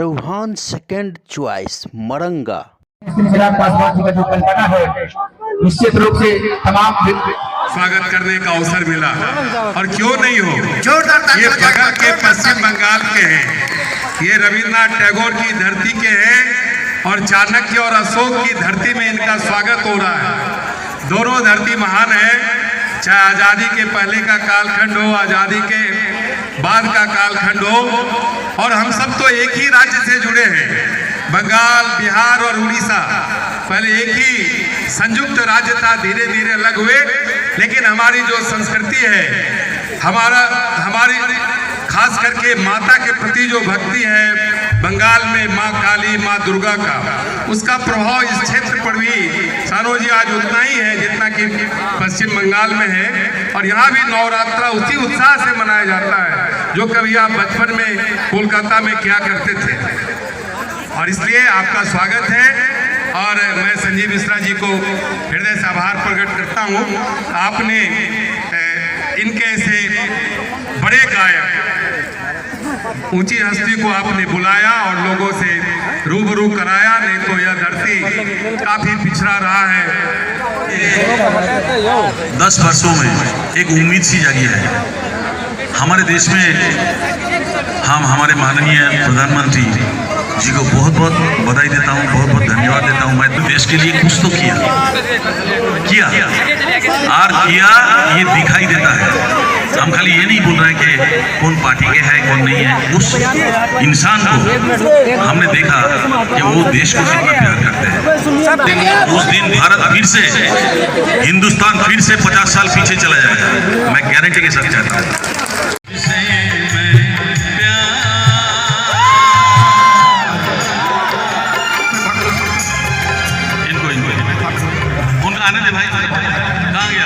Chauhan second choice Maranga. Chirag Paswan ji का जो कल्पना है निश्चित रूप से तमाम स्वागत करने का अवसर मिला और क्यों नहीं हो। ये बगल के पश्चिम बंगाल के हैं, ये रविन्द्रनाथ टैगोर की धरती के हैं और चाणक्य और अशोक की धरती में इनका स्वागत हो रहा है। दोनों धरती महान है, चाहे आज़ादी के पहले का कालखंड हो, आज़ादी के बाद का कालखंड हो, और हम सब तो एक ही राज्य से जुड़े हैं। बंगाल, बिहार और उड़ीसा पहले एक ही संयुक्त राज्य था, धीरे धीरे अलग हुए, लेकिन हमारी जो संस्कृति है, हमारी खास करके माता के प्रति जो भक्ति है, बंगाल में माँ काली, माँ दुर्गा का, उसका प्रभाव इस क्षेत्र पर भी सानो जी आज उतना ही है जितना कि पश्चिम बंगाल में है। और यहाँ भी नवरात्रा उसी उत्साह से मनाया जाता है जो कभी आप बचपन में कोलकाता में किया करते थे। और इसलिए आपका स्वागत है और मैं संजीव मिश्रा जी को हृदय से आभार प्रकट करता हूँ। आपने इनके ऐसे बड़े गायक, ऊंची हस्ती को आपने बुलाया और लोगों से रूबरू कराया, नहीं तो यह धरती काफी पिछड़ा रहा है। 10 वर्षों में एक उम्मीद सी जागी है हमारे देश में। हम हमारे माननीय प्रधानमंत्री जी को बहुत बहुत बधाई देता हूँ, बहुत बहुत धन्यवाद देता हूँ। मैं तो देश के लिए कुछ तो किया और किया, ये दिखाई देता है। हम खाली ये नहीं बोल रहे कि कौन पार्टी के है कौन नहीं है। उस इंसान को हमने देखा कि वो देश को कितना प्यार करते हैं। उस दिन भारत फिर से, हिंदुस्तान फिर से 50 साल पीछे चला जाएगा, मैं गारंटी के साथ कहता हूँ। आने दे भाई, कहाँ गया?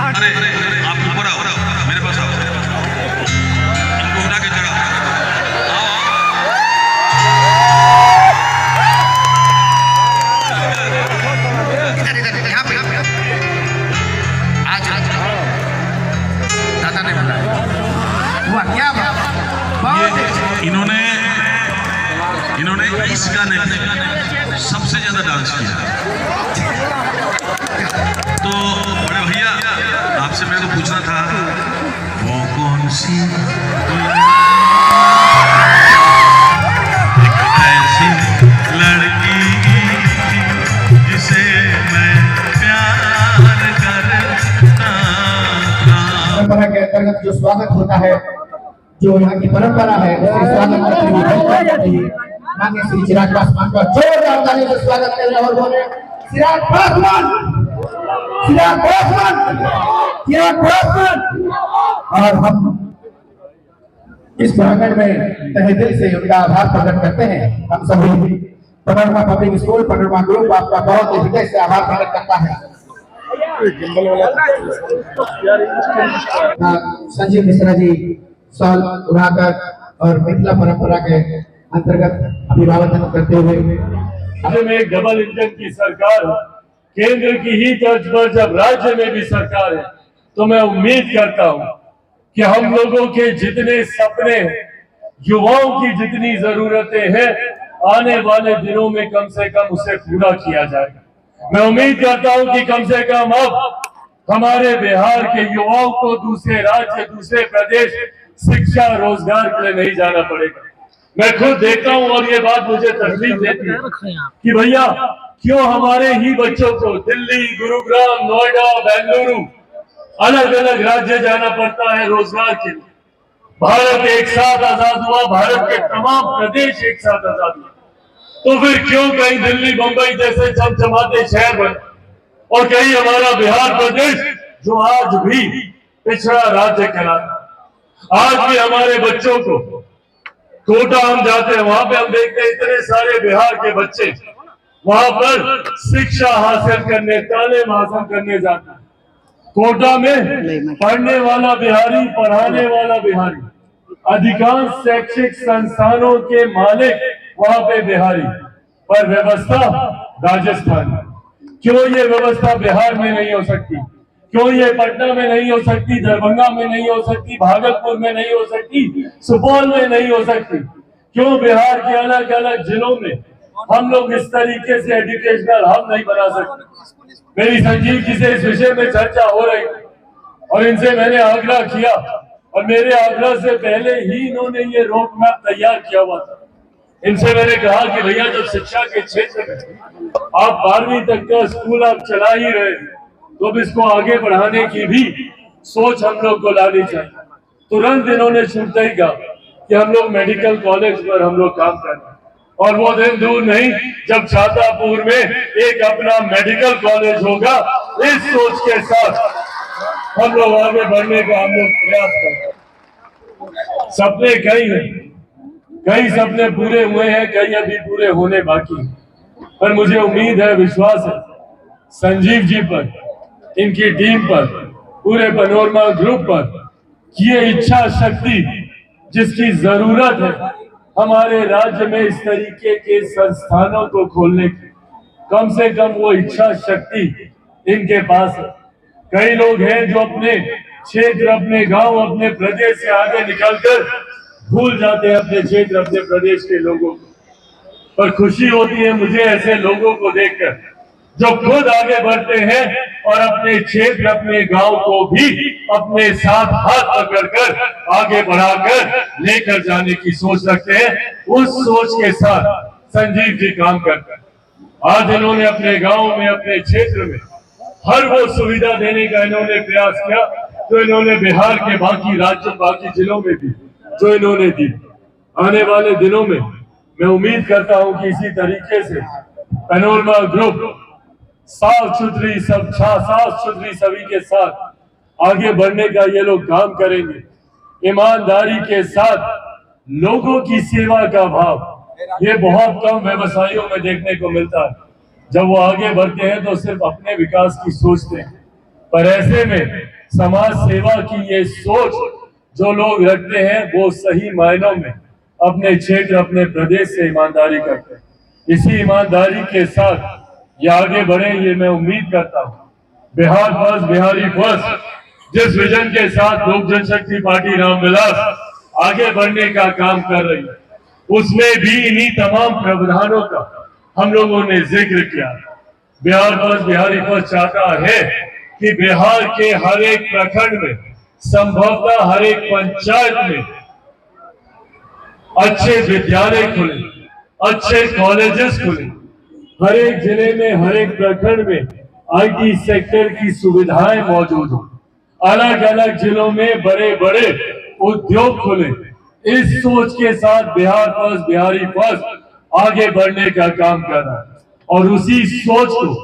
अरे आप ऊपर आओ, मेरे पास आओ, इनको उठा के चढ़ा। आज दादा ने बताया हुआ क्या इन्होंने इस गाने में सबसे ज्यादा डांस किया। तो बड़े भैया आपसे मेरे को पूछना था, वो कौन सी ऐसी लड़की जिसे मैं प्यार करता था। परंपरा के अंतर्गत जो स्वागत होता है, जो यहाँ की परंपरा है, उसके स्वागत करते हुए माननीय श्री चिराग पासवान का जोरदार ताली से स्वागत करें और बोले चिराग पासवान, चिराग पासवान, चिराग पासवान। और हम इस प्रांगण में तहे दिल से उनका आभार प्रकट करते हैं। हम सभी panorama public school, panorama group आपका बहुत हृदय से आभार प्रकट करता है। संजीव मिश्रा जी साल उड़ाकर और मिथिला परंपरा के अंतर्गत अभिवादन करते हुए, में डबल इंजन की सरकार है, केंद्र की ही तर्ज पर जब राज्य में भी सरकार है, तो मैं उम्मीद करता हूं कि हम लोगों के जितने सपने, युवाओं की जितनी जरूरतें हैं, आने वाले दिनों में कम से कम उसे पूरा किया जाएगा। मैं उम्मीद करता हूं कि कम से कम अब हमारे बिहार के युवाओं को दूसरे राज्य, दूसरे प्रदेश शिक्षा, रोजगार के लिए नहीं जाना पड़ेगा। मैं खुद देखता हूं और ये बात मुझे तकलीफ देती है कि भैया क्यों हमारे ही बच्चों को दिल्ली, गुरुग्राम, नोएडा, बेंगलुरु, अलग अलग राज्य जाना पड़ता है रोजगार के लिए। भारत एक साथ आजाद हुआ, भारत के तमाम प्रदेश एक साथ आजाद हुआ, तो फिर क्यों कहीं दिल्ली, मुंबई जैसे चमचमाते शहर बने और कहीं हमारा बिहार प्रदेश जो आज भी पिछड़ा राज्य कहलाता। आज भी हमारे बच्चों को कोटा हम जाते हैं, वहां पे हम देखते हैं इतने सारे बिहार के बच्चे वहां पर शिक्षा हासिल करने, तालीम हासिल करने जाते हैं। कोटा में पढ़ने वाला बिहारी, पढ़ाने वाला बिहारी, अधिकांश शैक्षिक संस्थानों के मालिक वहां पे बिहारी, पर व्यवस्था राजस्थान। क्यों ये व्यवस्था बिहार में नहीं हो सकती? क्यों ये पटना में नहीं हो सकती, दरभंगा में नहीं हो सकती, भागलपुर में नहीं हो सकती, सुपौल में नहीं हो सकती? क्यों बिहार के अलग अलग जिलों में हम लोग इस तरीके से एजुकेशनल हब नहीं बना सकते? मेरी संजीव जी से इस विषय में चर्चा हो रही और इनसे मैंने आग्रह किया और मेरे आग्रह से पहले ही इन्होंने ये रोड मैप तैयार किया हुआ था। इनसे मैंने कहा कि भैया जब शिक्षा के क्षेत्र में आप 12वीं तक का स्कूल आप चला ही रहे तो अब इसको आगे बढ़ाने की भी सोच हम लोग को लानी चाहिए। तुरंत इन्होंने छूटते ही कहा कि हम लोग मेडिकल कॉलेज पर हम लोग काम कर रहे हैं और वो दिन दूर नहीं जब छातापुर में एक अपना मेडिकल कॉलेज होगा। इस सोच के साथ हम लोग आगे बढ़ने का हम लोग प्रयास कर रहे हैं। सपने कई सपने पूरे हुए हैं, कई अभी पूरे होने बाकी हैं, पर मुझे उम्मीद है, विश्वास है संजीव जी पर, इनकी टीम पर, पूरे पैनोरमा ग्रुप पर कि ये इच्छा शक्ति जिसकी जरूरत है हमारे राज्य में इस तरीके के संस्थानों को खोलने की, कम से कम वो इच्छा शक्ति इनके पास है। कई लोग हैं जो अपने क्षेत्र, अपने गांव, अपने प्रदेश से आगे निकलकर भूल जाते हैं अपने क्षेत्र, अपने प्रदेश के लोगों को। पर खुशी होती है मुझे ऐसे लोगों को देखकर जो खुद आगे बढ़ते हैं और अपने क्षेत्र, अपने गांव को भी अपने साथ हाथ पकड़कर आगे बढ़ाकर लेकर जाने की सोच रखते हैं। उस सोच के साथ संजीव जी काम करते हैं। आज इन्होंने अपने गांव में, अपने क्षेत्र में हर वो सुविधा देने का इन्होंने प्रयास किया जो इन्होंने बिहार के बाकी राज्यों, बाकी जिलों में भी जो इन्होंने दी। आने वाले दिनों में मैं उम्मीद करता हूं कि इसी तरीके से पैनोरमा ग्रुप साफ सुथरी सभी के साथ आगे बढ़ने का ये लोग काम करेंगे। ईमानदारी के साथ लोगों की सेवा का भाव ये बहुत कम व्यवसायियों में देखने को मिलता है। जब वो आगे बढ़ते हैं तो सिर्फ अपने विकास की सोचते हैं, पर ऐसे में समाज सेवा की ये सोच जो लोग रखते हैं वो सही मायनों में अपने क्षेत्र, अपने प्रदेश से ईमानदारी करते हैं। इसी ईमानदारी के साथ ये आगे बढ़े, ये मैं उम्मीद करता हूँ। बिहार फर्स्ट, बिहारी फर्स्ट जिस विजन के साथ लोक जनशक्ति पार्टी रामविलास आगे बढ़ने का काम कर रही है, उसमें भी इन्हीं तमाम प्रावधानों का हम लोगों ने जिक्र किया। बिहार फर्स्ट, बिहारी फर्स्ट चाहता है कि बिहार के हर एक प्रखंड में, संभवतः हर एक पंचायत में अच्छे विद्यालय खुले, अच्छे कॉलेजेस खुले, हर एक जिले में, हर एक प्रखंड में आईटी सेक्टर की सुविधाएं मौजूद हो, अलग अलग जिलों में बड़े बड़े उद्योग खुले। इस सोच के साथ बिहार फर्स्ट, बिहारी फर्स्ट आगे बढ़ने का काम कर रहा है और उसी सोच को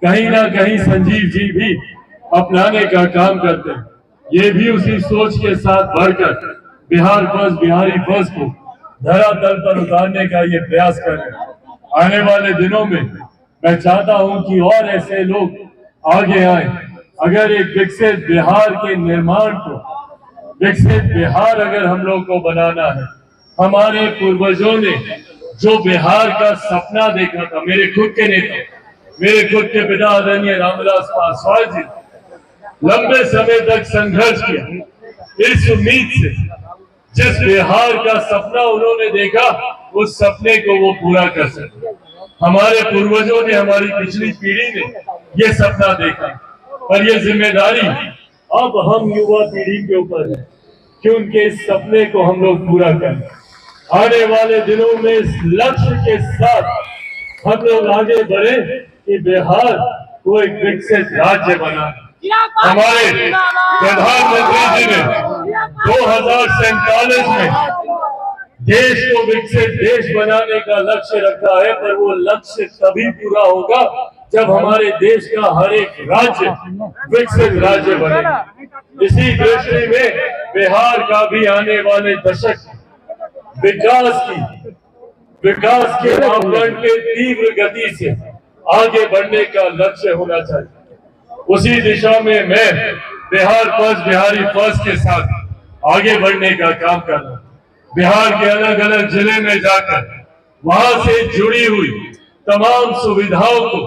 कहीं ना कहीं संजीव जी भी अपनाने का काम करते हैं। ये भी उसी सोच के साथ बढ़कर बिहार फर्स्ट, बिहारी फर्स्ट को धरातल पर उतारने का ये प्रयास कर रहे हैं। आने वाले दिनों में मैं चाहता हूं कि और ऐसे लोग आगे आए। अगर एक विकसित बिहार के निर्माण को, विकसित बिहार अगर हम लोग को बनाना है, हमारे पूर्वजों ने जो बिहार का सपना देखा था, मेरे खुद के नेता, मेरे खुद के पिता आदरणीय रामविलास पासवान जी लंबे समय तक संघर्ष किया इस उम्मीद से, जिस बिहार का सपना उन्होंने देखा उस सपने को वो पूरा कर सके। हमारे पूर्वजों ने, हमारी पिछली पीढ़ी ने ये सपना देखा, पर ये जिम्मेदारी अब हम युवा पीढ़ी के ऊपर है कि उनके इस सपने को हम लोग पूरा करें। आने वाले दिनों में इस लक्ष्य के साथ हम लोग आगे बढ़े कि बिहार को एक विकसित राज्य बना। हमारे प्रधानमंत्री जी ने 2047 में देश को विकसित देश बनाने का लक्ष्य रखा है, पर वो लक्ष्य तभी पूरा होगा जब हमारे देश का हर एक राज्य विकसित राज्य बनेगा। इसी दृष्टि में बिहार का भी आने वाले दशक विकास के मापदंड के तीव्र गति से आगे बढ़ने का लक्ष्य होना चाहिए। उसी दिशा में मैं बिहार फर्स्ट, बिहारी फर्स्ट के साथ आगे बढ़ने का काम कर रहा हूँ। बिहार के अलग अलग जिले में जाकर वहां से जुड़ी हुई तमाम सुविधाओं को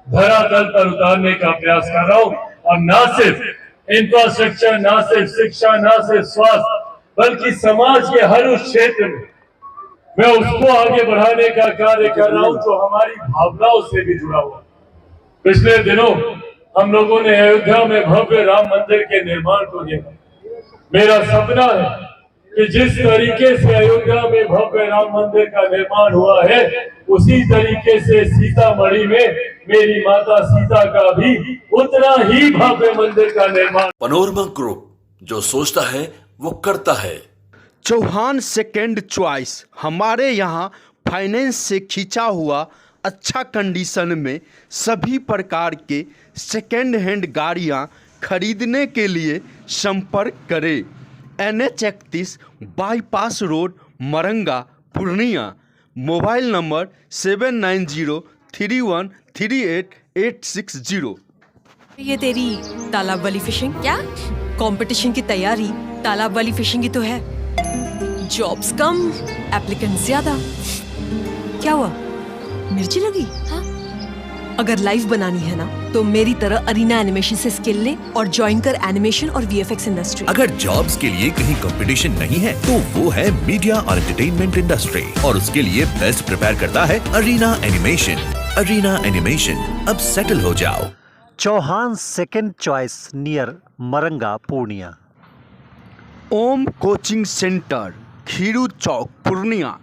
धरातल पर उतारने का प्रयास कर रहा हूँ और ना सिर्फ इंफ्रास्ट्रक्चर, ना सिर्फ शिक्षा, ना सिर्फ स्वास्थ्य, बल्कि समाज के हर उस क्षेत्र में मैं उसको आगे बढ़ाने का कार्य कर रहा हूं जो हमारी भावनाओं से भी जुड़ा हुआ। पिछले दिनों हम लोगों ने अयोध्या में भव्य राम मंदिर के निर्माण को देखा। मेरा सपना है कि जिस तरीके से अयोध्या में भव्य राम मंदिर का निर्माण हुआ है, उसी तरीके से सीतामढ़ी में मेरी माता सीता का भी उतना ही भव्य मंदिर का निर्माण। पनोरमा ग्रुप, जो सोचता है वो करता है। चौहान सेकेंड चॉइस, हमारे यहाँ फाइनेंस से खींचा हुआ अच्छा कंडीशन में सभी प्रकार के सेकेंड हैंड गाड़ियाँ खरीदने के लिए संपर्क करें। NH31 bypass road, Maranga, Purnia. Mobile number 7903138860। ये तेरी तालाब वाली फिशिंग क्या? कंपटीशन की तैयारी तालाब वाली फिशिंग की तो है। जॉब्स कम, एप्लीकेंट ज्यादा। क्या हुआ, मिर्ची लगी? हाँ? अगर लाइव बनानी है ना तो मेरी तरह अरीना एनिमेशन से स्किल ले और ज्वाइन कर एनिमेशन और VFX इंडस्ट्री। अगर जॉब्स के लिए कहीं कंपटीशन नहीं है तो वो है मीडिया और एंटरटेनमेंट इंडस्ट्री, और उसके लिए बेस्ट प्रिपेयर करता है अरीना एनिमेशन। अरीना एनिमेशन, अब सेटल हो जाओ। Chauhan second choice, near Maranga, Purnia. Om coaching centre, Khiru चौक, पूर्णिया।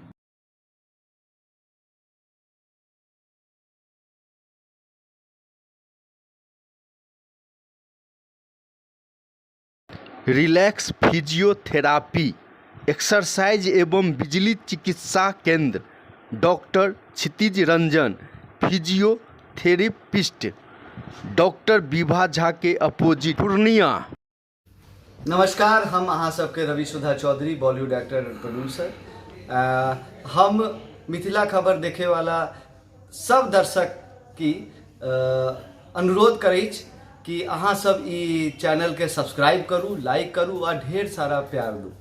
रिलैक्स फिजियोथेरापी, एक्सरसाइज एवं बिजली चिकित्सा केंद्र, doctor Kshitij Ranjan, physiotherapist, doctor Vibha Jha के अपोजिट, पूर्णिया। नमस्कार, हम अहाँ सबके Ravi Sudha Chaudhary, Bollywood actor and producer. हम मिथिला खबर देखे वाला सब दर्शक की अनुरोध करै छी कि अहाँ सब ई चैनल के सब्सक्राइब करू, लाइक करू और ढेर सारा प्यार दू।